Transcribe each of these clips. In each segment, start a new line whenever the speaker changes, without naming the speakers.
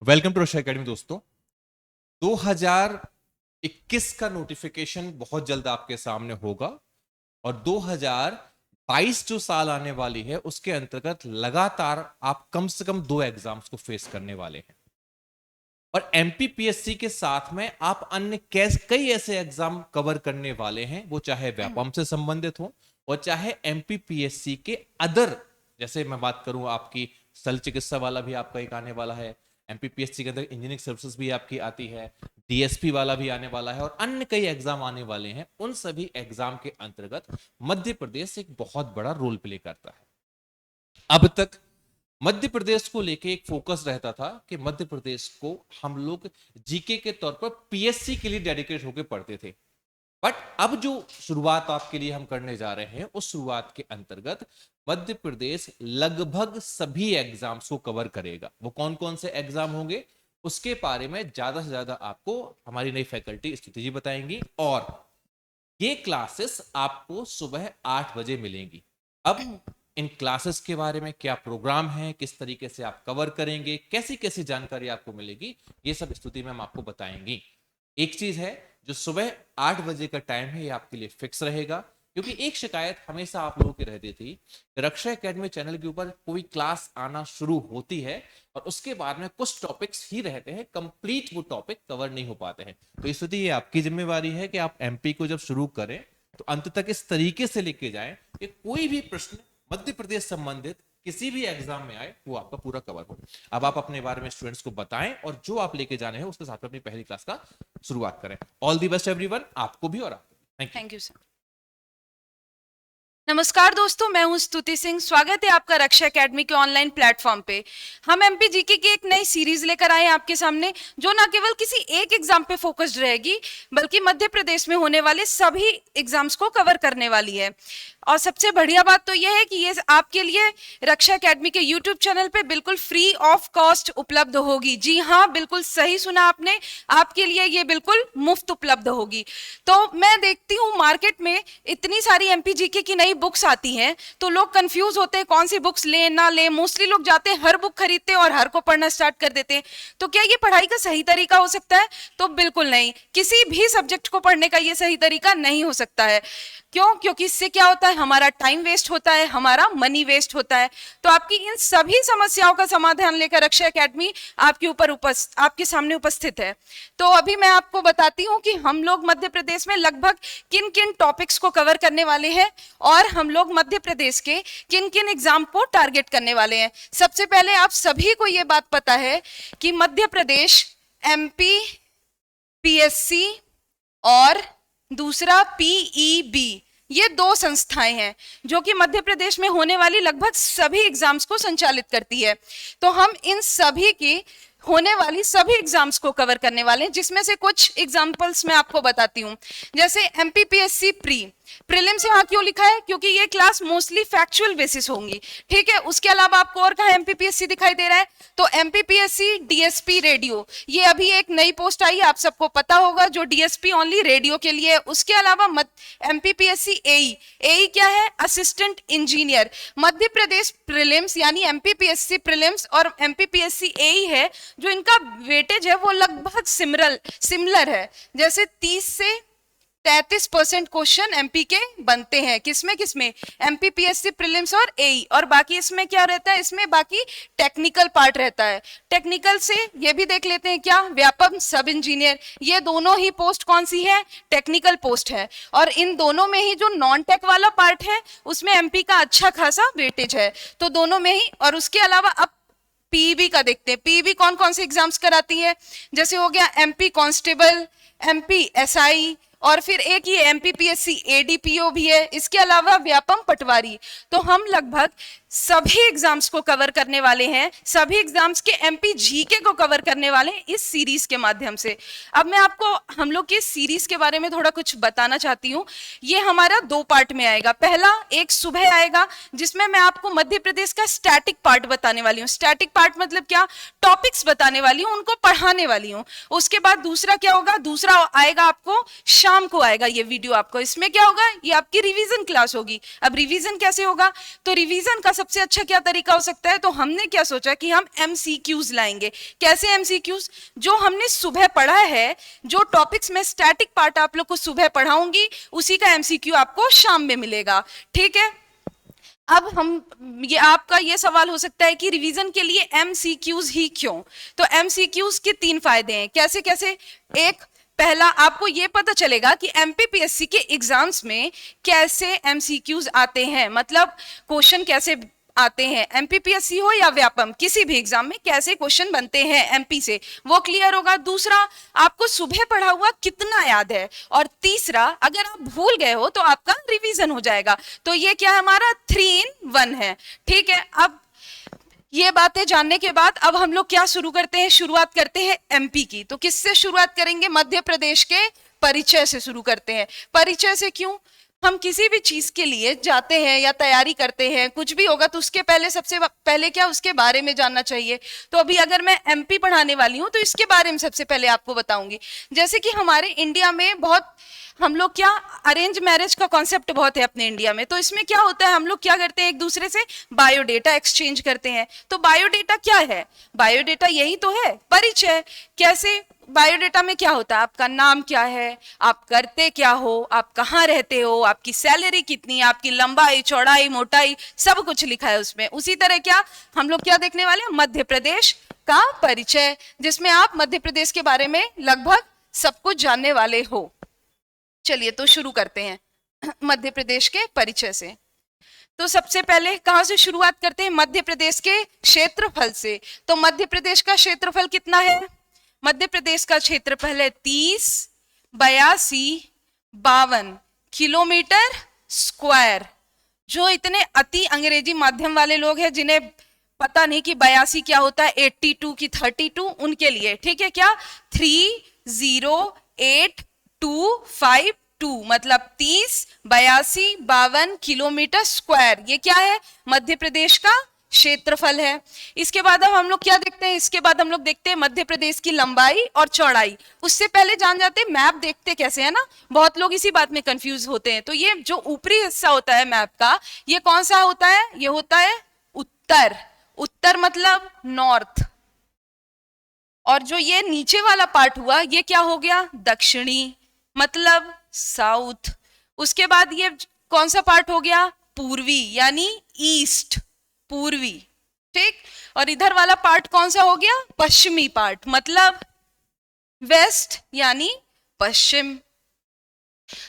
Welcome to Raksha academy दोस्तों। 2021 का notification बहुत जल्द आपके सामने होगा और 2022 जो साल आने वाली है उसके अंतर्गत लगातार आप कम से कम 2 एग्जाम्स को फेस करने वाले हैं और एमपीपीएससी के साथ में आप अन्य कई ऐसे एग्जाम कवर करने वाले हैं, वो चाहे व्यापम से संबंधित हो और चाहे एमपीपीएससी के अदर, जैसे मैं बात करूं आपकी शल्य चिकित्सा वाला भी आपका एक आने वाला है, एमपीपीएससी के अंदर इंजीनियरिंग सर्विसेज भी आपकी आती है, डीएसपी वाला भी आने वाला है और अन्य कई एग्जाम आने वाले हैं। उन सभी एग्जाम के अंतर्गत मध्य प्रदेश एक बहुत बड़ा रोल प्ले करता है। अब तक मध्य प्रदेश को लेके एक फोकस रहता था कि मध्य प्रदेश को हम लोग जीके के तौर पर पीएससी के लिए डेडिकेट होकर पढ़ते थे, बट अब जो शुरुआत आपके लिए हम करने जा रहे हैं उस शुरुआत के अंतर्गत मध्य प्रदेश लगभग सभी एग्जाम्स को कवर करेगा। वो कौन कौन से एग्जाम होंगे उसके बारे में ज्यादा से ज्यादा आपको हमारी नई फैकल्टी स्तुति जी बताएंगी और ये क्लासेस आपको सुबह 8 बजे मिलेंगी। अब इन क्लासेस के बारे में क्या प्रोग्राम है, किस तरीके से आप कवर करेंगे, कैसी कैसी जानकारी आपको मिलेगी, ये सब स्तुति में हम आपको बताएंगी। एक चीज है, जो सुबह 8 बजे का टाइम है ये आपके लिए फिक्स रहेगा, क्योंकि एक शिकायत हमेशा आप लोगों की रहती थी, रक्षा एकेडमी चैनल के ऊपर कोई क्लास आना शुरू होती है और उसके बाद में कुछ टॉपिक्स ही रहते हैं, कंप्लीट वो टॉपिक कवर नहीं हो पाते हैं। तो इस वजह ये आपकी जिम्मेवारी है कि आप एमपी को जब शुरू करें तो अंत तक इस तरीके से लेके जाएं कि कोई भी प्रश्न मध्य प्रदेश संबंधित किसी भी एग्जाम में आए वो आपका पूरा कवर हो। अब आप अपने बारे में स्टूडेंट्स को बताएं और जो आप लेके जाने हैं उसके साथ में अपनी पहली क्लास का शुरुआत करें। ऑल दी बेस्ट एवरीवन, आपको भी और आपको।
Thank you sir. नमस्कार दोस्तों, मैं हूं स्तुति सिंह। स्वागत है आपका रक्षा एकेडमी के ऑनलाइन प्लेटफॉर्म पे। हम एमपी जीके की एक नई सीरीज लेकर आए हैं आपके सामने, जो न केवल किसी एक एग्जाम पे फोकस्ड रहेगी बल्कि मध्य प्रदेश में होने वाले सभी एग्जाम्स को कवर करने वाली है। और सबसे बढ़िया बात तो यह है कि ये आपके लिए रक्षा एकेडमी के यूट्यूब चैनल पे बिल्कुल फ्री ऑफ कॉस्ट उपलब्ध होगी। जी हाँ, बिल्कुल सही सुना आपने, आपके लिए ये बिल्कुल मुफ्त उपलब्ध होगी। तो मैं देखती हूँ मार्केट में इतनी सारी एमपी जीके की नई बुक्स आती हैं तो लोग कंफ्यूज होते हैं कौन सी बुक्स लें ना लें। मोस्टली लोग जाते हैं हर बुक खरीदते हैं और हर को पढ़ना स्टार्ट कर देते हैं। तो क्या ये पढ़ाई का सही तरीका हो सकता है? तो बिल्कुल नहीं, किसी भी सब्जेक्ट को पढ़ने का ये सही तरीका नहीं हो सकता है। क्यों? क्योंकि इससे क्या होता है, हमारा टाइम वेस्ट होता है, हमारा मनी वेस्ट होता है। तो आपकी इन सभी समस्याओं का समाधान लेकर रक्षा एकेडमी आपके सामने उपस्थित है। तो अभी मैं आपको बताती हूँ कि हम लोग मध्य प्रदेश में लगभग किन किन टॉपिक्स को कवर करने वाले हैं और हम लोग मध्य प्रदेश के किन किन एग्जाम को टारगेट करने वाले हैं। सबसे पहले आप सभी को ये बात पता है कि मध्य प्रदेश एमपी पीएससी और दूसरा पीईबी, ये 2 संस्थाएं हैं जो कि मध्य प्रदेश में होने वाली लगभग सभी एग्जाम्स को संचालित करती है। तो हम इन सभी की होने वाली सभी एग्जाम्स को कवर करने वाले हैं, जिसमें से कुछ एग्जांपल्स मैं आपको बताती हूँ। जैसे एमपीपीएससी प्रीलिम्स यहाँ क्यों लिखा है? क्योंकि ये क्लास मोस्टली फैक्चुअल बेसिस होंगी, ठीक है। उसके अलावा आपको और कहाँ एमपीपीएससी दिखाई दे रहा है? तो एमपीपीएससी डीएसपी रेडियो, ये अभी एक नई पोस्ट आई है, आप सबको पता होगा, जो डीएसपी ओनली रेडियो के लिए। उसके अलावा एमपीपीएससी एई क्या है? Assistant engineer. Madhya Pradesh prelims यानी एमपीपीएससी प्रीलिम्स और एमपीपीएससी एई है, जो इनका वेटेज है वो लगभग सिमिलर है। जैसे 30 से 33% क्वेश्चन एमपी के बनते हैं। किसमें? एमपीपीएससी प्रीलिम्स और एई। और बाकी इसमें क्या रहता है? इसमें बाकी टेक्निकल पार्ट रहता है। टेक्निकल से ये भी देख लेते हैं क्या, व्यापम सब इंजीनियर, ये दोनों ही पोस्ट कौन सी है? टेक्निकल पोस्ट है। और इन दोनों में ही जो नॉन टेक वाला पार्ट है उसमें एमपी का अच्छा खासा वेटेज है। तो दोनों में ही। और उसके अलावा अब पीईबी का देखते हैं। पीईबी कौन कौन से एग्जाम्स कराती है? जैसे हो गया एमपी कांस्टेबल, एमपी एसआई, और फिर एक ये एमपीपीएससी एडीपीओ भी है। इसके अलावा व्यापम पटवारी। तो हम लगभग सभी एग्जाम्स को कवर करने वाले हैं, सभी एग्जाम्स के एमपी जीके को कवर करने वाले हैं इस सीरीज के माध्यम से। अब मैं आपको हम लोग की सीरीज के बारे में थोड़ा कुछ बताना चाहती हूँ। ये हमारा 2 पार्ट में आएगा। पहला एक सुबह आएगा जिसमें मैं आपको मध्य प्रदेश का स्टैटिक पार्ट बताने वाली हूँ। स्टैटिक पार्ट मतलब क्या? टॉपिक्स बताने वाली हूँ, उनको पढ़ाने वाली हूँ। उसके बाद दूसरा क्या होगा? दूसरा आएगा आपको शाम को आएगा ये वीडियो आपको। इसमें क्या होगा? ये आपकी रिवीजन क्लास होगी। अब रिवीजन कैसे होगा? तो रिवीजन का सबसे अच्छा क्या तरीका हो सकता है, तो हमने क्या सोचा कि हम एमसीक्यूज लाएंगे। कैसे एमसीक्यूज? जो हमने सुबह पढ़ा है, जो टॉपिक्स में स्टैटिक पार्ट आप लोग को सुबह पढ़ाऊंगी, उसी का एमसीक्यू आपको शाम में मिलेगा, ठीक है। अब ये आपका ये सवाल हो सकता है कि रिवीजन के लिए एमसीक्यूज ही क्यों? तो एमसीक्यूज के 3 फायदे हैं। कैसे कैसे? एक, पहला, आपको ये पता चलेगा कि एमपीपीएससी के एग्जाम्स में कैसे एमसीक्यूज आते हैं, मतलब क्वेश्चन कैसे आते हैं, एमपीपीएससी हो या व्यापम, किसी भी एग्जाम में कैसे क्वेश्चन बनते हैं एमपी से, वो क्लियर होगा। दूसरा, आपको सुबह पढ़ा हुआ कितना याद है, और तीसरा, अगर आप भूल गए हो तो आपका रिवीजन हो जाएगा। तो ये क्या है, हमारा 3 in 1 है, ठीक है। अब ये बातें जानने के बाद अब हम लोग क्या शुरू करते हैं, शुरुआत करते हैं एमपी की। तो किससे शुरुआत करेंगे? मध्य प्रदेश के परिचय से शुरू करते हैं। परिचय से क्यों? हम किसी भी चीज के लिए जाते हैं या तैयारी करते हैं, कुछ भी होगा तो उसके पहले, सबसे पहले क्या, उसके बारे में जानना चाहिए। तो अभी अगर मैं एमपी पढ़ाने वाली हूं तो इसके बारे में सबसे पहले आपको बताऊंगी। जैसे कि हमारे इंडिया में बहुत, हम लोग क्या, अरेंज मैरिज का कॉन्सेप्ट बहुत है अपने इंडिया में। तो इसमें क्या होता है, हम लोग क्या करते हैं, एक दूसरे से बायोडेटा एक्सचेंज करते हैं। तो बायोडेटा क्या है? बायोडेटा यही तो है, परिचय। कैसे? बायोडेटा में क्या होता है, आपका नाम क्या है, आप करते क्या हो, आप कहाँ रहते हो, आपकी सैलरी कितनी है, आपकी लंबाई, चौड़ाई, मोटाई, सब कुछ लिखा है उसमें। उसी तरह क्या हम लोग क्या देखने वाले हैं, मध्य प्रदेश का परिचय, जिसमें आप मध्य प्रदेश के बारे में लगभग सब कुछ जानने वाले हो। चलिए तो शुरू करते हैं मध्य प्रदेश के परिचय से। तो सबसे पहले कहां से शुरुआत करते हैं, मध्य प्रदेश के क्षेत्रफल से। तो मध्य प्रदेश का क्षेत्रफल कितना है? मध्य प्रदेश का क्षेत्रफल है 30,82,52 किलोमीटर स्क्वायर। जो इतने अति अंग्रेजी माध्यम वाले लोग हैं, जिन्हें पता नहीं कि 82 क्या होता है, 82 की 32, उनके लिए, ठीक है, क्या 308,252, मतलब 30,82,52 किलोमीटर स्क्वायर। ये क्या है? मध्य प्रदेश का क्षेत्रफल है। इसके बाद अब हम लोग क्या देखते हैं, इसके बाद हम लोग देखते हैं मध्य प्रदेश की लंबाई और चौड़ाई। उससे पहले जान जाते हैं मैप देखते कैसे है ना, बहुत लोग इसी बात में कंफ्यूज होते हैं। तो ये जो ऊपरी हिस्सा होता है मैप का, ये कौन सा होता है? ये होता है उत्तर। उत्तर मतलब नॉर्थ। और जो ये नीचे वाला पार्ट हुआ, ये क्या हो गया? दक्षिणी, मतलब साउथ। उसके बाद ये कौन सा पार्ट हो गया? पूर्वी, यानी ईस्ट, पूर्वी, ठीक। और इधर वाला पार्ट कौन सा हो गया? पश्चिमी पार्ट, मतलब वेस्ट, यानी पश्चिम।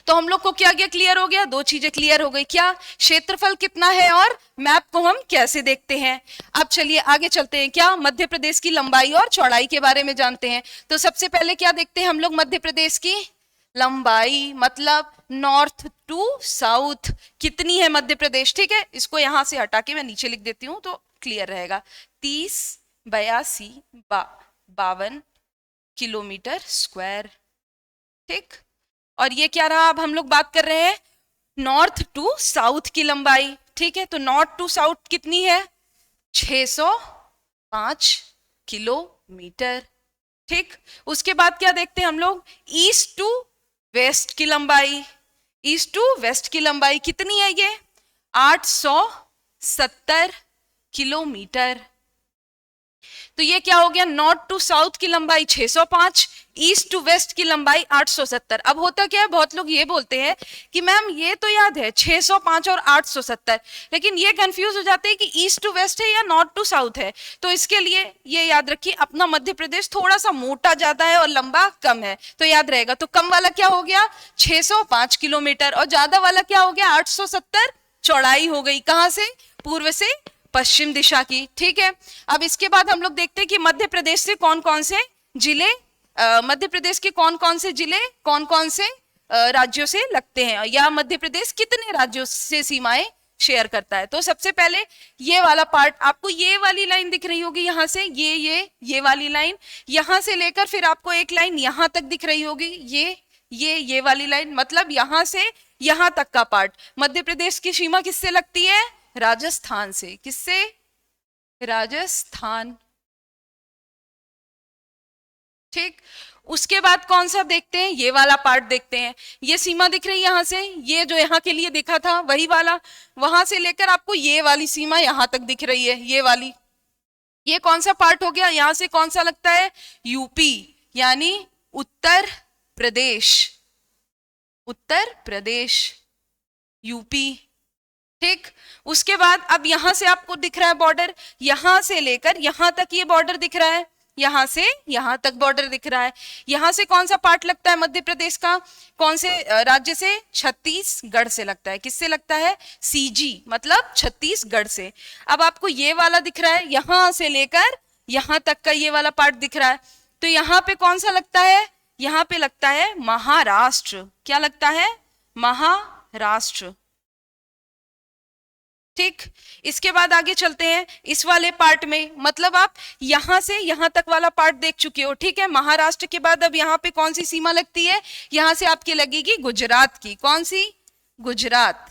तो हम लोग को क्या क्या क्लियर हो गया? 2 चीजें क्लियर हो गई। क्या? क्षेत्रफल कितना है और मैप को हम कैसे देखते हैं। अब चलिए आगे चलते हैं, क्या मध्य प्रदेश की लंबाई और चौड़ाई के बारे में जानते हैं। तो सबसे पहले क्या देखते हैं हम लोग? मध्य प्रदेश की लंबाई, मतलब नॉर्थ टू साउथ कितनी है मध्य प्रदेश, ठीक है। इसको यहां से हटा के मैं नीचे लिख देती हूं तो क्लियर रहेगा। 30,82,52 किलोमीटर स्क्वायर, ठीक। और ये क्या रहा? अब हम लोग बात कर रहे हैं नॉर्थ टू साउथ की लंबाई, ठीक है। तो नॉर्थ टू साउथ कितनी है? 605 किलोमीटर, ठीक। उसके बाद क्या देखते हैं हम लोग? ईस्ट टू वेस्ट की लंबाई। ईस्ट टू वेस्ट की लंबाई कितनी है? ये 870 किलोमीटर। तो ये क्या हो गया? नॉर्थ टू साउथ की लंबाई 605, ईस्ट टू वेस्ट की लंबाई 870। अब होता क्या है, बहुत लोग ये बोलते हैं कि मैम ये तो याद है 605 और 870, लेकिन ये कंफ्यूज हो जाते हैं कि ईस्ट टू वेस्ट है या नॉर्थ टू साउथ है। तो इसके लिए ये याद रखिए, अपना मध्य प्रदेश थोड़ा सा मोटा ज्यादा है और लंबा कम है, तो याद रहेगा। तो कम वाला क्या हो गया? 605 किलोमीटर, और ज्यादा वाला क्या हो गया? 870। चौड़ाई हो गई कहां से? पूर्व से पश्चिम दिशा की, ठीक है। अब इसके बाद हम लोग देखते हैं कि मध्य प्रदेश से कौन कौन से जिले, मध्य प्रदेश के कौन कौन से जिले कौन कौन से राज्यों से लगते हैं, या मध्य प्रदेश कितने राज्यों से सीमाएं शेयर करता है। तो सबसे पहले ये वाला पार्ट, आपको ये वाली लाइन दिख रही होगी, यहां से ये वाली लाइन, यहां से लेकर फिर आपको एक लाइन यहां तक दिख रही होगी, ये वाली लाइन, मतलब यहां से यहां तक का पार्ट। मध्य प्रदेश की सीमा किससे लगती है? राजस्थान से। किससे? राजस्थान, ठीक, उसके बाद कौन सा देखते हैं, ये वाला पार्ट देखते हैं। ये सीमा दिख रही है यहाँ से, ये जो यहाँ के लिए देखा था वही वाला, वहां से लेकर आपको ये वाली सीमा यहाँ तक दिख रही है, ये वाली। ये कौन सा पार्ट हो गया, यहां से कौन सा लगता है, यूपी, यानी उत्तर प्रदेश, उत्तर प्रदेश, यूपी। ठीक, उसके बाद अब यहां से आपको दिख रहा है बॉर्डर, यहां से लेकर यहां तक ये बॉर्डर दिख रहा है, यहां से यहां तक बॉर्डर दिख रहा है। यहां से कौन सा पार्ट लगता है मध्य प्रदेश का, कौन से राज्य से, छत्तीसगढ़ से लगता है। किससे लगता है, सीजी, मतलब छत्तीसगढ़ से। अब आपको ये वाला दिख रहा है, यहां से लेकर यहां तक का ये वाला पार्ट दिख रहा है, तो यहां पे कौन सा लगता है, यहां पे लगता है महाराष्ट्र। क्या लगता है, महाराष्ट्र। ठीक, इसके बाद आगे चलते हैं इस वाले पार्ट में, मतलब आप यहां से यहां तक वाला पार्ट देख चुके हो। ठीक है, महाराष्ट्र के बाद अब यहाँ पे कौन सी सीमा लगती है, यहां से आपकी लगेगी गुजरात की। कौन सी, गुजरात।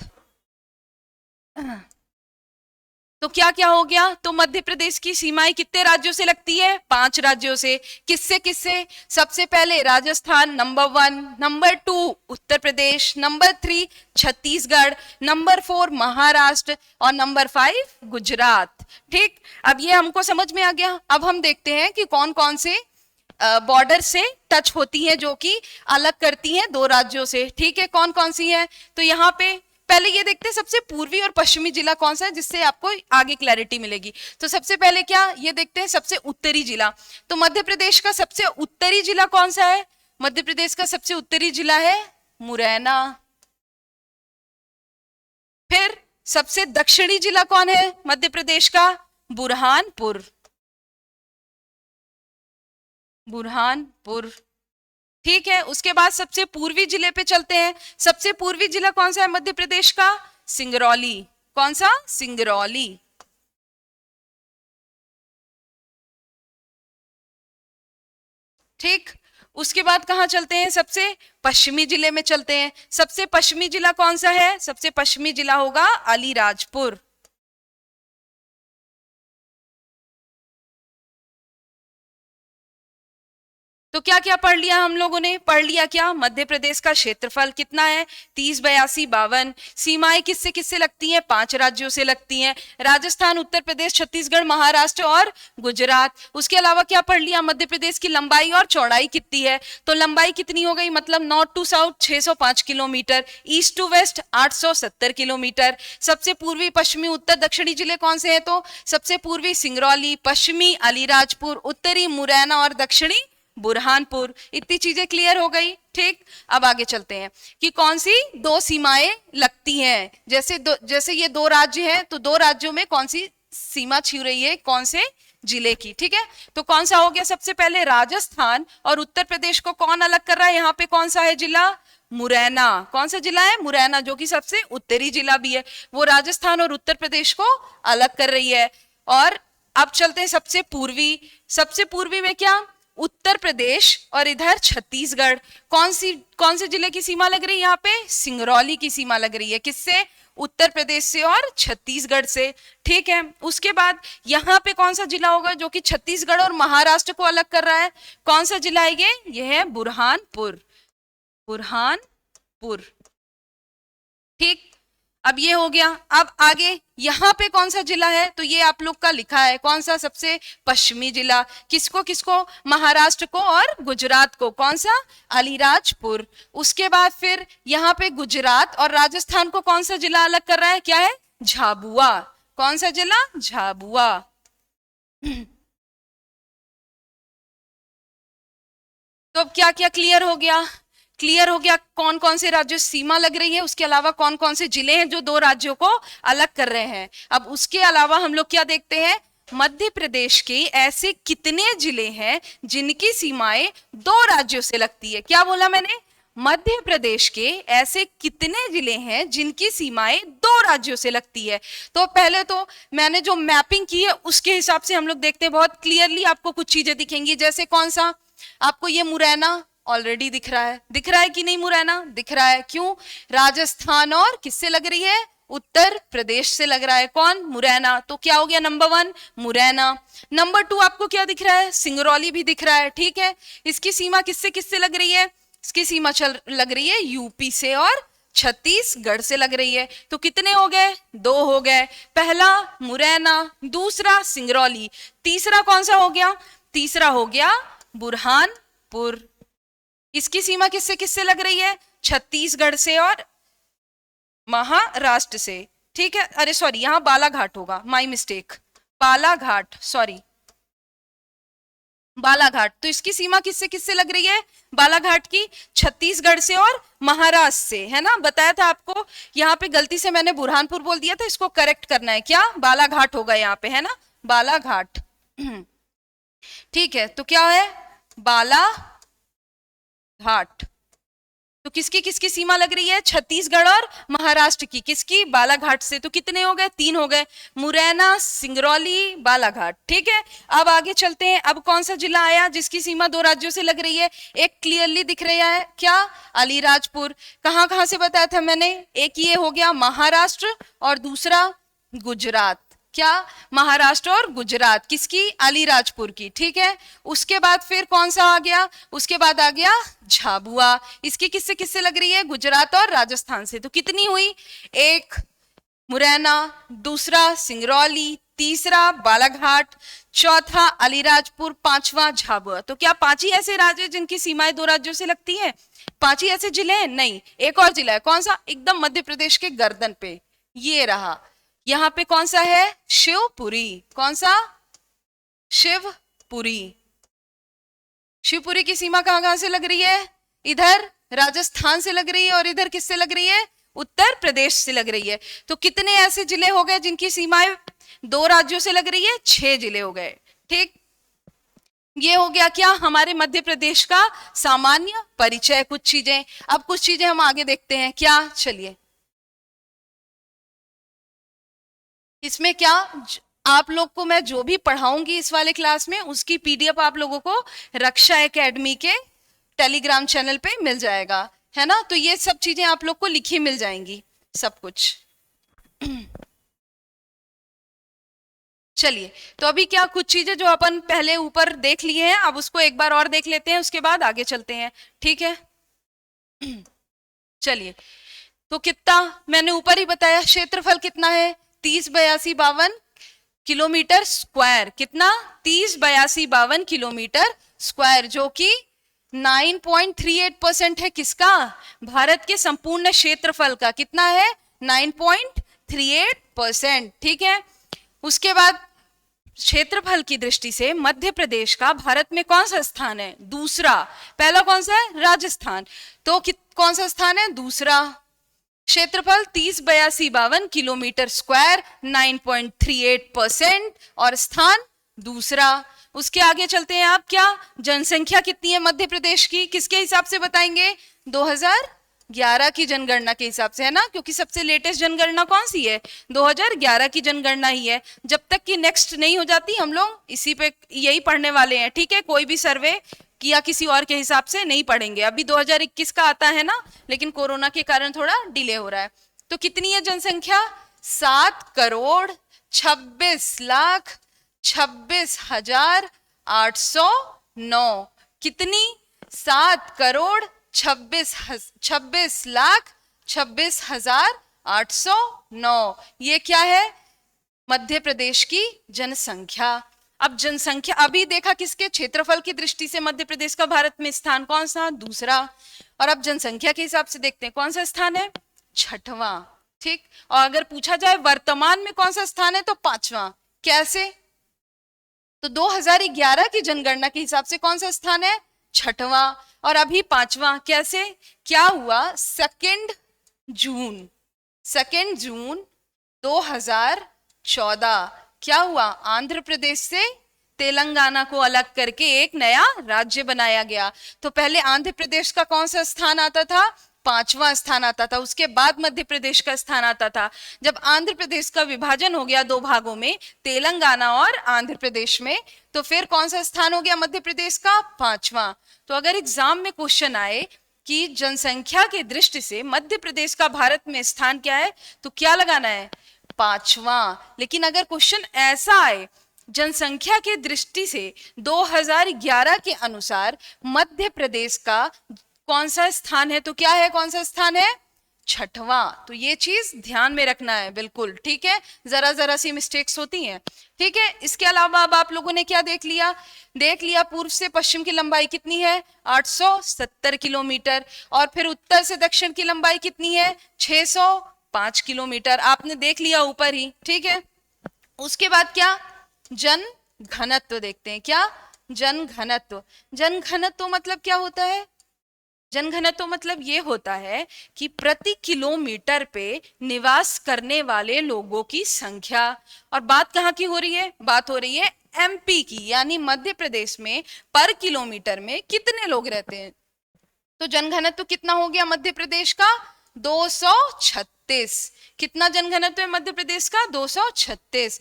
तो क्या क्या हो गया, तो मध्य प्रदेश की सीमाएं कितने राज्यों से लगती है, 5 राज्यों से। किससे किससे, सबसे पहले Rajasthan number 1, number 2 Uttar Pradesh, number 3 Chhattisgarh, number 4 Maharashtra और नंबर 5 गुजरात। ठीक, अब ये हमको समझ में आ गया। अब हम देखते हैं कि कौन कौन से बॉर्डर से टच होती हैं, जो कि अलग करती हैं 2 राज्यों से। ठीक है, कौन कौन सी है, तो यहाँ पे पहले ये देखते हैं सबसे पूर्वी और पश्चिमी जिला कौन सा है, जिससे आपको आगे क्लैरिटी मिलेगी। तो सबसे पहले क्या, ये देखते हैं सबसे उत्तरी जिला। तो मध्य प्रदेश का सबसे उत्तरी जिला कौन सा है, मध्य प्रदेश का सबसे उत्तरी जिला है मुरैना। फिर सबसे दक्षिणी जिला कौन है मध्य प्रदेश का, बुरहानपुर, बुरहानपुर। ठीक है, उसके बाद सबसे पूर्वी जिले पे चलते हैं। सबसे पूर्वी जिला कौन सा है मध्य प्रदेश का, सिंगरौली। कौन सा, सिंगरौली। ठीक, उसके बाद कहां चलते हैं, सबसे पश्चिमी जिले में चलते हैं। सबसे पश्चिमी जिला कौन सा है, सबसे पश्चिमी जिला होगा अलीराजपुर। तो क्या क्या पढ़ लिया हम लोगों ने, पढ़ लिया क्या, मध्य प्रदेश का क्षेत्रफल कितना है, 30, 82, 52। सीमाएं किससे किससे लगती हैं, 5 राज्यों से लगती हैं, राजस्थान, उत्तर प्रदेश, छत्तीसगढ़, महाराष्ट्र और गुजरात। उसके अलावा क्या पढ़ लिया, मध्य प्रदेश की लंबाई और चौड़ाई कितनी है, तो लंबाई कितनी हो गई, मतलब north to south 605 kilometre, east to west 870 kilometre. सबसे पूर्वी, पश्चिमी, उत्तर, दक्षिणी जिले कौन से हैं, तो सबसे पूर्वी सिंगरौली, पश्चिमी अलीराजपुर, उत्तरी मुरैना और दक्षिणी बुरहानपुर। इतनी चीजें क्लियर हो गई। ठीक, अब आगे चलते हैं कि कौन सी 2 सीमाएं लगती हैं। जैसे ये 2 राज्य हैं, तो 2 राज्यों में कौन सी सीमा छिप रही है, कौन से जिले की। ठीक है, तो कौन सा हो गया, सबसे पहले राजस्थान और उत्तर प्रदेश को कौन अलग कर रहा है, यहाँ पे कौन सा है जिला, मुरैना। कौन सा जिला है, मुरैना, जो कि सबसे उत्तरी जिला भी है, वो राजस्थान और उत्तर प्रदेश को अलग कर रही है। और अब चलते हैं सबसे पूर्वी। सबसे पूर्वी में क्या, उत्तर प्रदेश और इधर छत्तीसगढ़। कौन से जिले की सीमा लग रही है, यहाँ पे सिंगरौली की सीमा लग रही है। किससे, उत्तर प्रदेश से और छत्तीसगढ़ से। ठीक है, उसके बाद यहाँ पे कौन सा जिला होगा जो कि छत्तीसगढ़ और महाराष्ट्र को अलग कर रहा है, कौन सा जिला है ये है बुरहानपुर, बुरहानपुर। ठीक, अब ये हो गया। अब आगे यहाँ पे कौन सा जिला है, तो ये आप लोग का लिखा है, कौन सा, सबसे पश्चिमी जिला। किसको किसको, महाराष्ट्र को और गुजरात को। कौन सा, अलीराजपुर। उसके बाद फिर यहाँ पे गुजरात और राजस्थान को कौन सा जिला अलग कर रहा है, क्या है, झाबुआ। कौन सा जिला, झाबुआ। तो अब क्या क्या क्लियर हो गया, क्लियर हो गया कौन कौन से राज्यों सीमा लग रही है, उसके अलावा कौन कौन से जिले हैं जो 2 राज्यों को अलग कर रहे हैं। अब उसके अलावा हम लोग क्या देखते हैं, मध्य प्रदेश के ऐसे कितने जिले हैं जिनकी सीमाएं 2 राज्यों से लगती है। क्या बोला मैंने, मध्य प्रदेश के ऐसे कितने जिले हैं जिनकी सीमाएं 2 राज्यों से लगती है। तो पहले तो मैंने जो मैपिंग की है उसके हिसाब से हम लोग देखते हैं, बहुत क्लियरली आपको कुछ चीजें दिखेंगी। जैसे कौन सा, आपको ये मुरैना ऑलरेडी दिख रहा है कि नहीं, मुरैना दिख रहा है। क्यों, राजस्थान और किससे लग रही है, उत्तर प्रदेश से लग रहा है। कौन? मुरैना। तो क्या हो गया? नंबर 1 मुरैना। नंबर 2 आपको क्या दिख रहा है? सिंगरौली भी दिख रहा है। ठीक है, इसकी सीमा किससे किससे लग रही है? इसकी सीमा लग रही है यूपी से और छत्तीसगढ़ से लग रही है। तो कितने हो गए? 2 हो गए। पहला मुरैना, दूसरा सिंगरौली, तीसरा कौन सा हो गया? तीसरा हो गया बुरहानपुर। इसकी सीमा किससे किससे लग रही है? छत्तीसगढ़ से और महाराष्ट्र से। ठीक है, अरे सॉरी, यहां बालाघाट होगा, my mistake, Balaghat, sorry, Balaghat. तो इसकी सीमा किससे किससे लग रही है? बालाघाट की छत्तीसगढ़ से और महाराष्ट्र से, है ना? बताया था आपको। यहाँ पे गलती से मैंने बुरहानपुर बोल दिया था, इसको करेक्ट करना है। क्या? बालाघाट होगा यहाँ पे, है ना? बालाघाट। ठीक है, तो क्या है? बालाघाट। तो किसकी किसकी सीमा लग रही है? छत्तीसगढ़ और महाराष्ट्र की। किसकी? बालाघाट से। तो कितने हो गए? 3 हो गए। मुरैना, सिंगरौली, बालाघाट। ठीक है, अब आगे चलते हैं। अब कौन सा जिला आया जिसकी सीमा 2 राज्यों से लग रही है? एक क्लियरली दिख रहा है, क्या? अलीराजपुर। कहां कहां से बताया था मैंने? एक ये हो गया महाराष्ट्र और दूसरा गुजरात। क्या? महाराष्ट्र और गुजरात। किसकी? अलीराजपुर की। ठीक है, उसके बाद फिर कौन सा आ गया? उसके बाद आ गया झाबुआ। इसकी किससे किससे लग रही है? गुजरात और राजस्थान से। तो कितनी हुई? एक मुरैना, दूसरा सिंगरौली, तीसरा बालाघाट, चौथा अलीराजपुर, पांचवा झाबुआ। तो क्या 5 ही ऐसे राज्य हैं जिनकी सीमाएं 2 राज्यों से लगती हैं? 5 ही ऐसे जिले हैं? नहीं, एक और जिला है। कौन सा? एकदम मध्य प्रदेश के गर्दन पे, ये रहा। यहां पे कौन सा है? शिवपुरी। कौन सा? शिवपुरी। शिवपुरी की सीमा कहां कहां से लग रही है? इधर राजस्थान से लग रही है और इधर किससे लग रही है? उत्तर प्रदेश से लग रही है। तो कितने ऐसे जिले हो गए जिनकी सीमाएं 2 राज्यों से लग रही है? 6 जिले हो गए। ठीक, ये हो गया क्या? हमारे मध्य प्रदेश का सामान्य परिचय, कुछ चीजें। अब कुछ चीजें हम आगे देखते हैं। क्या? चलिए, इसमें क्या आप लोग को मैं जो भी पढ़ाऊंगी इस वाले क्लास में, उसकी पीडीएफ आप लोगों को रक्षा एकेडमी के टेलीग्राम चैनल पे मिल जाएगा, है ना? तो ये सब चीजें आप लोग को लिखी मिल जाएंगी, सब कुछ। चलिए, तो अभी क्या कुछ चीजें जो अपन पहले ऊपर देख लिए हैं, अब उसको एक बार और देख लेते हैं, उसके बाद आगे चलते हैं। ठीक है, चलिए, तो कितना मैंने ऊपर ही बताया, क्षेत्रफल कितना है? 308252 किलोमीटर स्क्वायर। कितना? 308252 किलोमीटर स्क्वायर, जो कि 9.38% है। किसका? भारत के संपूर्ण क्षेत्रफल का। कितना है? 9.38%। ठीक है, उसके बाद क्षेत्रफल की दृष्टि से मध्य प्रदेश का भारत में कौन सा स्थान है? दूसरा। पहला कौन सा है? राजस्थान। तो कौन सा स्थान है? दूसरा। क्षेत्रफल 308252 किलोमीटर स्क्वायर, 9.38%, और स्थान दूसरा। उसके आगे चलते हैं आप। क्या जनसंख्या कितनी है मध्य प्रदेश की? किसके हिसाब से बताएंगे? 2011 की जनगणना के हिसाब से, है ना? क्योंकि सबसे लेटेस्ट जनगणना कौन सी है? 2011 की जनगणना ही है। जब तक कि नेक्स्ट नहीं हो जाती हम लोग इसी पे यही पढ़ने वाले हैं। ठीक है, कोई भी सर्वे या किसी और के हिसाब से नहीं पढ़ेंगे। अभी 2021 का आता है ना, लेकिन कोरोना के कारण थोड़ा डिले हो रहा है। तो कितनी है जनसंख्या? 7,26,26,809। कितनी? 7,26,26,809। ये क्या है? मध्य प्रदेश की जनसंख्या। अब जनसंख्या अभी देखा किसके? क्षेत्रफल की दृष्टि से मध्य प्रदेश का भारत में स्थान कौन सा? दूसरा। और अब जनसंख्या के हिसाब से देखते हैं कौन सा स्थान है? 6वां। ठीक, और अगर पूछा जाए वर्तमान में कौन सा स्थान है, तो 5वां। कैसे? तो 2011 की जनगणना के हिसाब से कौन सा स्थान है? 6वां, और अभी 5वां। कैसे? क्या हुआ? 2 जून 2014 क्या हुआ? आंध्र प्रदेश से तेलंगाना को अलग करके एक नया राज्य बनाया गया। तो पहले आंध्र प्रदेश का कौन सा स्थान आता था? 5वां स्थान आता था। उसके बाद मध्य प्रदेश का स्थान आता था। जब आंध्र प्रदेश का विभाजन हो गया 2 भागों में, तेलंगाना और आंध्र प्रदेश में, तो फिर कौन सा स्थान हो गया मध्य प्रदेश का? 5वां। तो अगर एग्जाम में क्वेश्चन आए कि जनसंख्या की दृष्टि से मध्य प्रदेश का भारत में स्थान क्या है, तो क्या लगाना है, 5वां। लेकिन अगर क्वेश्चन ऐसा आए जनसंख्या की दृष्टि से 2011 के अनुसार मध्य प्रदेश का कौन सा स्थान है, तो क्या है, कौन सा स्थान है, 6वां। तो ये चीज ध्यान में रखना है बिल्कुल, ठीक है। जरा जरा सी मिस्टेक्स होती हैं, ठीक है। इसके अलावा अब आप लोगों ने क्या देख लिया पूर्व से पश्चिम की लंबाई कितनी है, 870 किलोमीटर, और फिर उत्तर से दक्षिण की लंबाई कितनी है, 605 किलोमीटर, आपने देख लिया ऊपर ही, ठीक है। उसके बाद क्या, जन घनत्व देखते हैं, क्या, जन घनत्व। जन घनत्व मतलब क्या होता है, जनघनत्व मतलब ये होता है कि प्रति किलोमीटर पे निवास करने वाले लोगों की संख्या। और बात कहाँ की हो रही है, बात हो रही है एमपी की, यानी मध्य प्रदेश में पर किलोमीटर में कितने लोग रहते हैं। तो जनघनत्व कितना हो गया मध्य प्रदेश का, 236। कितना जनघनत्व है मध्य प्रदेश का, 236।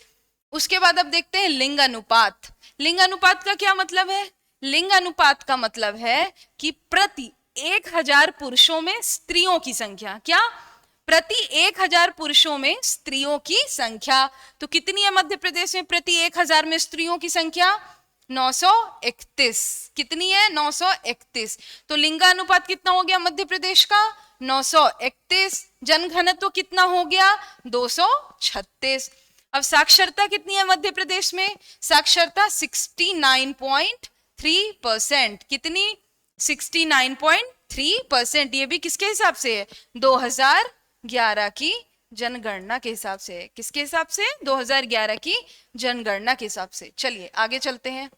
उसके बाद अब देखते हैं लिंग अनुपात। लिंग अनुपात का क्या मतलब है, लिंग अनुपात का मतलब है कि प्रति 1000 पुरुषों में स्त्रियों की संख्या, क्या, प्रति 1000 पुरुषों में स्त्रियों की संख्या। तो कितनी है मध्य प्रदेश में प्रति 1000 में स्त्रियों की संख्या, 931। कितनी है, 931। तो लिंगानुपात कितना हो गया मध्य प्रदेश का, 931। जनघनत्व कितना हो गया, 236। अब साक्षरता कितनी है मध्य प्रदेश में, साक्षरता 69.3%। कितनी, 69.3%। ये भी किसके हिसाब से है, 2011 की जनगणना के हिसाब से है। किसके हिसाब से, 2011 की जनगणना के हिसाब से। चलिए आगे चलते हैं।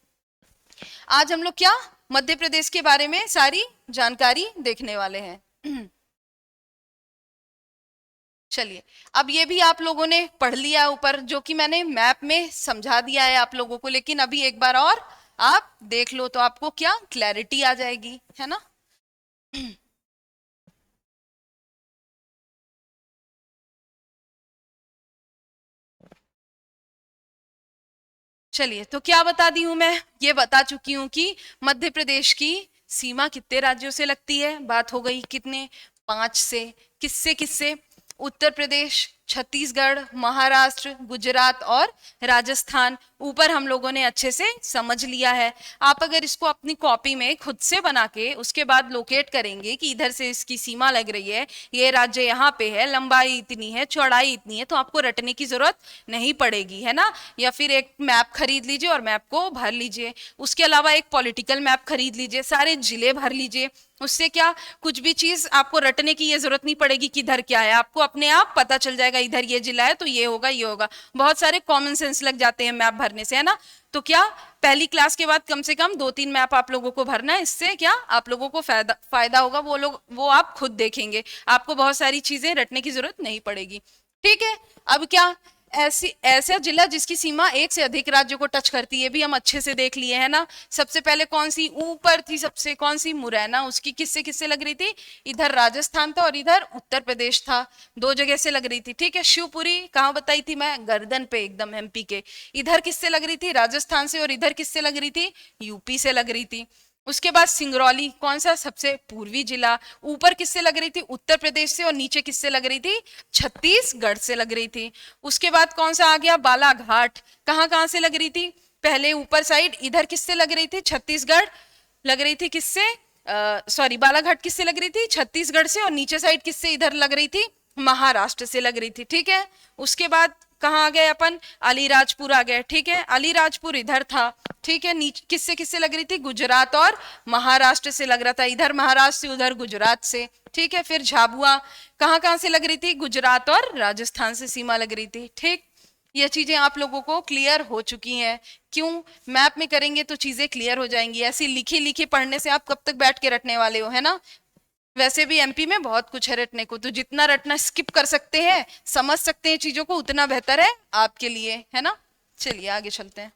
आज हम लोग क्या, मध्य प्रदेश के बारे में सारी जानकारी देखने वाले हैं। चलिए, अब ये भी आप लोगों ने पढ़ लिया ऊपर, जो कि मैंने मैप में समझा दिया है आप लोगों को, लेकिन अभी एक बार और आप देख लो तो आपको क्या क्लैरिटी आ जाएगी, है ना। चलिए, तो क्या बता दी हूं मैं, ये बता चुकी हूं कि मध्य प्रदेश की सीमा कितने राज्यों से लगती है, बात हो गई कितने, 5 से। किससे किससे, उत्तर प्रदेश, छत्तीसगढ़, महाराष्ट्र, गुजरात और राजस्थान। ऊपर हम लोगों ने अच्छे से समझ लिया है। आप अगर इसको अपनी कॉपी में खुद से बना के उसके बाद लोकेट करेंगे कि इधर से इसकी सीमा लग रही है, ये राज्य यहाँ पे है, लंबाई इतनी है, चौड़ाई इतनी है, तो आपको रटने की जरूरत नहीं पड़ेगी, है ना। या फिर एक मैप खरीद लीजिए और मैप को भर लीजिए। उसके अलावा एक पॉलिटिकल मैप खरीद लीजिए, सारे जिले भर लीजिए। उससे क्या, कुछ भी चीज आपको रटने की ये जरूरत नहीं पड़ेगी कि इधर क्या है, आपको अपने आप पता चल जाएगा, इधर ये जिला है तो ये होगा, ये होगा। बहुत सारे कॉमन सेंस लग जाते हैं मैप भरने से, है ना। तो क्या, पहली क्लास के बाद कम से कम 2-3 मैप आप लोगों को भरना है। इससे क्या आप लोगों को फायदा होगा, वो आप खुद देखेंगे, आपको बहुत सारी चीजें रटने की जरूरत नहीं पड़ेगी, ठीक है। अब क्या, ऐसा जिला जिसकी सीमा एक से अधिक राज्यों को टच करती है, भी हम अच्छे से देख लिए, है ना। सबसे पहले कौन सी ऊपर थी, सबसे कौन सी, मुरैना, उसकी किससे किससे लग रही थी, इधर राजस्थान था और इधर उत्तर प्रदेश था, 2 जगह से लग रही थी, ठीक है। शिवपुरी कहाँ बताई थी मैं, गर्दन पे एकदम एमपी के, इधर किससे लग रही थी, राजस्थान से, और इधर किससे लग रही थी, यूपी से लग रही थी। उसके बाद सिंगरौली, कौन सा, सबसे पूर्वी जिला, ऊपर किससे लग रही थी, उत्तर प्रदेश से, और नीचे किससे लग रही थी, छत्तीसगढ़ से लग रही थी। उसके बाद कौन सा आ गया, बालाघाट, कहाँ कहाँ से लग रही थी, पहले ऊपर साइड इधर किससे लग रही थी, छत्तीसगढ़ लग रही थी, किससे, सॉरी, बालाघाट किससे लग रही थी, छत्तीसगढ़ से, और नीचे साइड किससे इधर लग रही थी, महाराष्ट्र से लग रही थी, ठीक है। उसके बाद कहाँ आ गए अपन, अलीराजपुर आ गए, ठीक है। अलीराजपुर इधर था, ठीक है। नीचे किससे किससे लग रही थी, गुजरात और महाराष्ट्र से लग रहा था, इधर महाराष्ट्र से उधर गुजरात से, ठीक है। फिर झाबुआ कहाँ कहाँ से लग रही थी, गुजरात और राजस्थान से सीमा लग रही थी, ठीक। ये चीजें आप लोगों को क्लियर हो चुकी हैं। क्यों, मैप में करेंगे तो चीजें क्लियर हो जाएंगी, ऐसी लिखी लिखी पढ़ने से आप कब तक बैठ के रटने वाले हो, है ना। वैसे भी एमपी में बहुत कुछ है रटने को, तो जितना रटना स्किप कर सकते हैं, समझ सकते हैं चीजों को, उतना बेहतर है आपके लिए, है ना। चलिए आगे चलते हैं।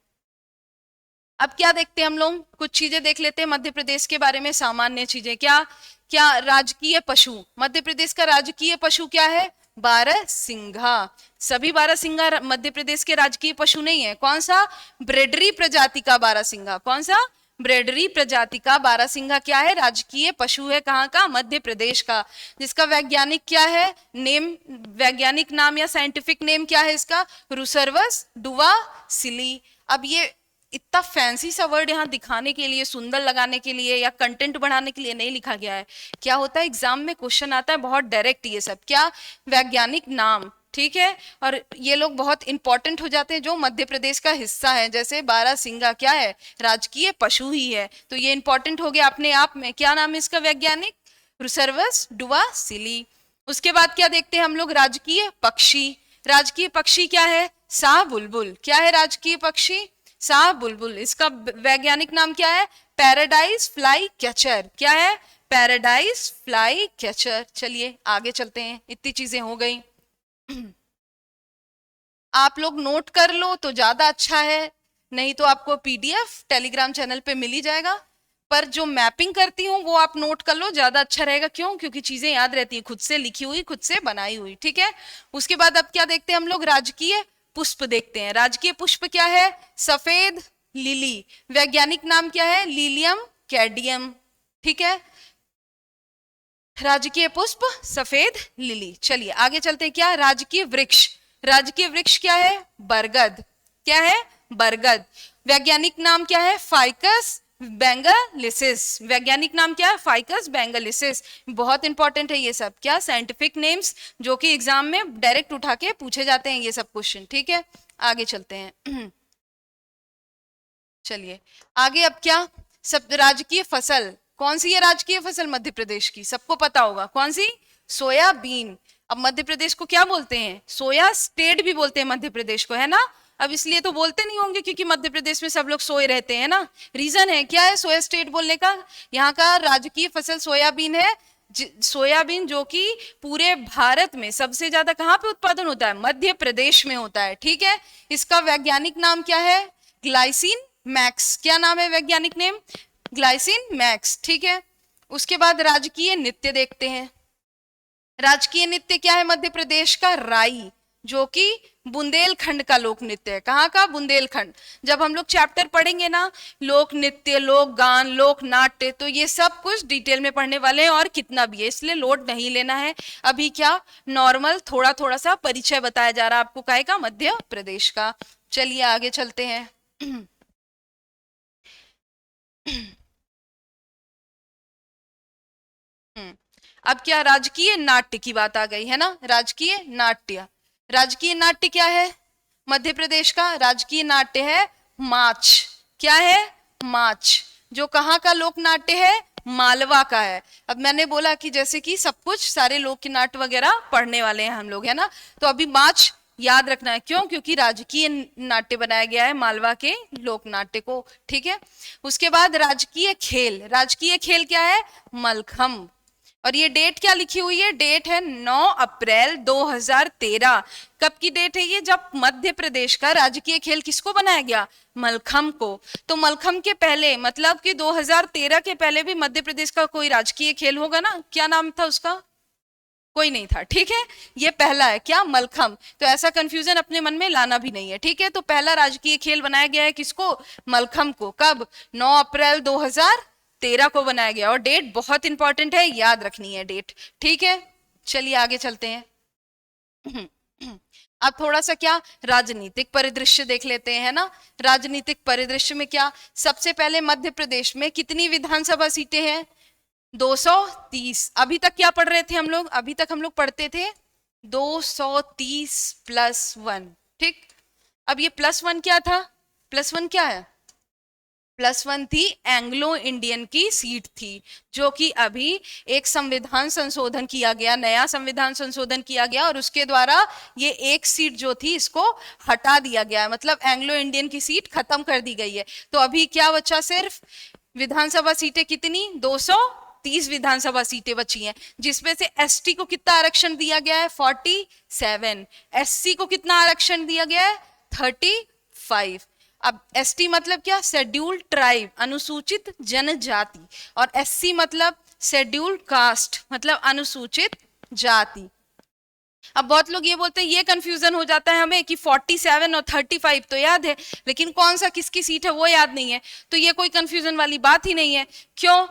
अब क्या देखते हैं हम लोग, कुछ चीजें देख लेते हैं मध्य प्रदेश के बारे में, सामान्य चीजें। क्या क्या, राजकीय पशु, मध्य प्रदेश का राजकीय पशु क्या है, बारहसिंघा। सभी बारहसिंघा मध्य प्रदेश के राजकीय पशु नहीं है, कौन सा, ब्रेडरी प्रजाति का बारहसिंघा, कौन सा, ब्रेडरी प्रजाति का बारहसिंगा क्या है? राजकीय पशु है। कहाँ का? मध्य प्रदेश का। जिसका वैज्ञानिक क्या है नेम, वैज्ञानिक नाम या साइंटिफिक नेम क्या है इसका? रुसर्वस डुवा सिली। अब ये इतना फैंसी सा वर्ड यहाँ दिखाने के लिए, सुंदर लगाने के लिए या कंटेंट बढ़ाने के लिए नहीं लिखा गया है। क्या होता है एग्जाम में क्वेश्चन आता है बहुत डायरेक्ट, ये सब क्या? वैज्ञानिक नाम, ठीक है। और ये लोग बहुत इंपॉर्टेंट हो जाते हैं जो मध्य प्रदेश का हिस्सा है। जैसे बारहसिंगा क्या है? राजकीय पशु ही है, तो ये इंपॉर्टेंट हो गया अपने आप में। क्या नाम है इसका वैज्ञानिक? रुसर्वस डुवा सिली। उसके बाद क्या देखते हैं हम लोग? राजकीय पक्षी। राजकीय पक्षी क्या है? शाह बुलबुल। क्या है राजकीय पक्षी? शाह बुलबुल। इसका वैज्ञानिक नाम क्या है? Paradise fly catcher. क्या है? Paradise fly catcher. चलिए आगे चलते हैं, इतनी चीजें हो गई। आप लोग नोट कर लो तो ज्यादा अच्छा है, नहीं तो आपको पीडीएफ टेलीग्राम चैनल पे मिल ही जाएगा। पर जो मैपिंग करती हूँ वो आप नोट कर लो, ज्यादा अच्छा रहेगा। क्यों? क्योंकि चीजें याद रहती है, खुद से लिखी हुई, खुद से बनाई हुई, ठीक है। उसके बाद अब क्या देखते हैं हम लोग? राजकीय पुष्प देखते हैं। राजकीय पुष्प क्या है? सफेद लिली। वैज्ञानिक नाम क्या है? लीलियम कैडियम, ठीक है। राजकीय पुष्प सफेद लिली। चलिए आगे चलते हैं। क्या? राजकीय वृक्ष। राजकीय वृक्ष क्या है? बरगद। क्या है? बरगद। वैज्ञानिक नाम क्या है? फाइकस बेंगलिसिस। वैज्ञानिक नाम क्या है? फाइकस बेंगलिसिस। बहुत इंपॉर्टेंट है ये सब, क्या? साइंटिफिक नेम्स जो कि एग्जाम में डायरेक्ट उठा के पूछे जाते हैं ये सब क्वेश्चन, ठीक है। आगे चलते हैं। चलिए आगे अब क्या? सब राजकीय फसल कौन सी है? राजकीय फसल मध्य प्रदेश की सबको पता होगा, कौन सी? सोयाबीन। अब मध्य प्रदेश को क्या बोलते हैं? सोया स्टेट भी बोलते हैं मध्य प्रदेश को, है ना। अब इसलिए तो बोलते नहीं होंगे क्योंकि मध्य प्रदेश में सब लोग सोए रहते हैं ना। रीजन है क्या है सोया स्टेट बोलने का? यहाँ का राजकीय फसल सोयाबीन है। सोयाबीन जो कि पूरे भारत में सबसे ज्यादा कहाँ पे उत्पादन होता है? मध्य प्रदेश में होता है, ठीक है। इसका वैज्ञानिक नाम क्या है? Glycine max. क्या नाम है वैज्ञानिक नेम? ग्लाइसिन मैक्स, ठीक है। उसके बाद राजकीय नृत्य देखते हैं। राजकीय नृत्य क्या है मध्य प्रदेश का? राई, जो कि बुंदेलखंड का लोक नृत्य है। कहाँ का? बुंदेलखंड। जब हम लोग चैप्टर पढ़ेंगे ना, लोक नृत्य, लोक गान, लोक नाट्य, तो ये सब कुछ डिटेल में पढ़ने वाले हैं और कितना भी है, इसलिए लोड नहीं लेना है। अभी क्या नॉर्मल थोड़ा थोड़ा सा परिचय बताया जा रहा है आपको काहे का? मध्य प्रदेश का। चलिए आगे चलते हैं। अब क्या? राजकीय नाट्य की बात आ गई है ना। राजकीय नाट्य। राजकीय नाट्य क्या है मध्य प्रदेश का? राजकीय नाट्य है माच। क्या है? माच। जो कहाँ का लोक नाट्य है? मालवा का है। अब मैंने बोला कि जैसे कि सब कुछ सारे लोक नाट्य वगैरह पढ़ने वाले हैं हम लोग, है ना। तो अभी माच याद रखना है, क्यों? क्योंकि राजकीय नाट्य बनाया गया है मालवा के लोक नाट्य को, ठीक है। उसके बाद राजकीय खेल। राजकीय खेल क्या है? मलखम। और ये डेट क्या लिखी हुई है? डेट है 9 अप्रैल 2013। कब की डेट है ये? जब मध्य प्रदेश का राजकीय खेल किसको बनाया गया? मलखम को। तो मलखम के पहले मतलब कि 2013 के पहले भी मध्य प्रदेश का कोई राजकीय खेल होगा ना। क्या नाम था उसका? कोई नहीं था, ठीक है। ये पहला है क्या? मलखम। तो ऐसा कंफ्यूजन अपने मन में लाना भी नहीं है, ठीक है। तो पहला राजकीय खेल बनाया गया है किसको? मलखम को। कब? 9 अप्रैल 2013 को बनाया गया। और डेट बहुत इंपॉर्टेंट है, याद रखनी है डेट, ठीक है। चलिए आगे चलते हैं। अब थोड़ा सा क्या राजनीतिक परिदृश्य देख लेते हैं, है ना। राजनीतिक परिदृश्य में क्या? सबसे पहले मध्य प्रदेश में कितनी विधानसभा सीटें हैं? 230। अभी तक क्या पढ़ रहे थे हम लोग? अभी तक हम लोग पढ़ते थे 230 प्लस 1, ठीक। अब ये प्लस 1 क्या था? प्लस 1 क्या है? प्लस 1 थी एंग्लो इंडियन की सीट थी, जो कि अभी एक संविधान संशोधन किया गया, नया संविधान संशोधन किया गया और उसके द्वारा ये एक सीट जो थी इसको हटा दिया गया है। मतलब एंग्लो इंडियन की सीट खत्म कर दी गई है। तो अभी क्या बचा? सिर्फ विधानसभा सीटें कितनी? 230 विधानसभा सीटें बची हैं, जिसमें से एसटी को कितना आरक्षण दिया गया है? 47। एससी को कितना आरक्षण दिया गया है? 35। अब एसटी मतलब क्या? शेड्यूल्ड ट्राइब, अनुसूचित जनजाति। और एससी मतलब शेड्यूल्ड कास्ट, मतलब अनुसूचित जाति। अब बहुत लोग ये बोलते हैं, ये कंफ्यूजन हो जाता है हमें कि 47 और 35 तो याद है, लेकिन कौन सा किसकी सीट है वो याद नहीं है। तो ये कोई कंफ्यूजन वाली बात ही नहीं है। क्यों?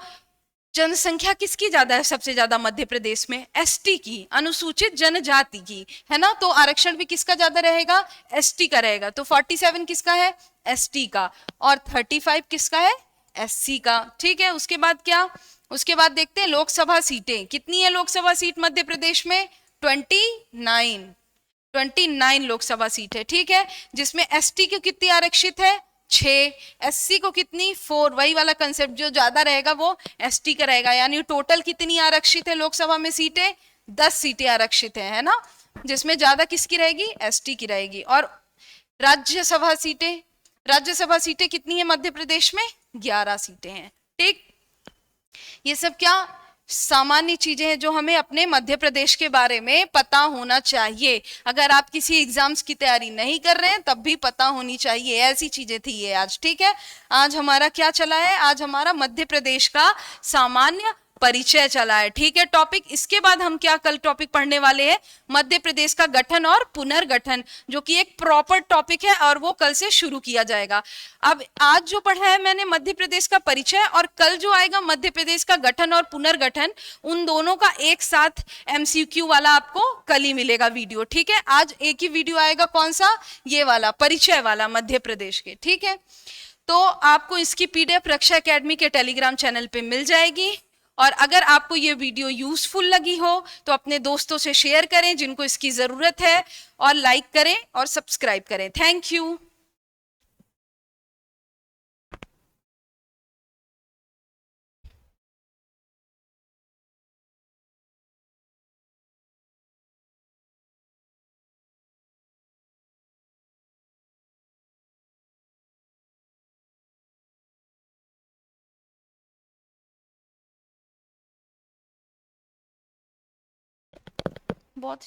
जनसंख्या किसकी ज्यादा है सबसे ज्यादा मध्य प्रदेश में? एसटी की, अनुसूचित जनजाति की, है ना। तो आरक्षण भी किसका ज्यादा रहेगा? एसटी का रहेगा। तो 47 किसका है? एसटी का। और 35 किसका है? एससी का। ठीक है, उसके बाद क्या? उसके बाद देखते हैं लोकसभा सीटें कितनी है। लोकसभा सीट मध्य प्रदेश में 29, 29 लोकसभा सीट है। ठीक है, जिसमें एसटी को कितनी आरक्षित है? 6। एससी को कितनी? 4। वही वाला कंसेप्ट, जो ज्यादा रहेगा वो एसटी का रहेगा। यानी टोटल कितनी आरक्षित है लोकसभा में सीटें? 10 सीटें आरक्षित है ना। जिसमें ज्यादा किसकी रहेगी? एसटी की रहेगी। और राज्यसभा सीटें, राज्यसभा सीटें कितनी है मध्य प्रदेश में? 11 सीटें हैं। ठीक, ये सब क्या सामान्य चीजें हैं जो हमें अपने मध्य प्रदेश के बारे में पता होना चाहिए। अगर आप किसी एग्जाम्स की तैयारी नहीं कर रहे हैं तब भी पता होनी चाहिए। ऐसी चीजें थी ये आज। ठीक है, आज हमारा क्या चला है? आज हमारा मध्य प्रदेश का सामान्य परिचय चला है। ठीक है टॉपिक। इसके बाद हम क्या कल टॉपिक पढ़ने वाले हैं? मध्य प्रदेश का गठन और पुनर्गठन, जो कि एक प्रॉपर टॉपिक है और वो कल से शुरू किया जाएगा। अब आज जो पढ़ा है मैंने मध्य प्रदेश का परिचय, और कल जो आएगा मध्य प्रदेश का गठन और पुनर्गठन, उन दोनों का एक साथ एमसीक्यू वाला आपको कल ही मिलेगा वीडियो। ठीक है, आज एक ही वीडियो आएगा। कौन सा? ये वाला, परिचय वाला मध्य प्रदेश के। ठीक है, तो आपको इसकी पीडीएफ रक्षा एकेडमी के टेलीग्राम चैनल पे मिल जाएगी। और अगर आपको ये वीडियो यूजफुल लगी हो तो अपने दोस्तों से शेयर करें जिनको इसकी जरूरत है, और लाइक करें और सब्सक्राइब करें। Thank you. बहुत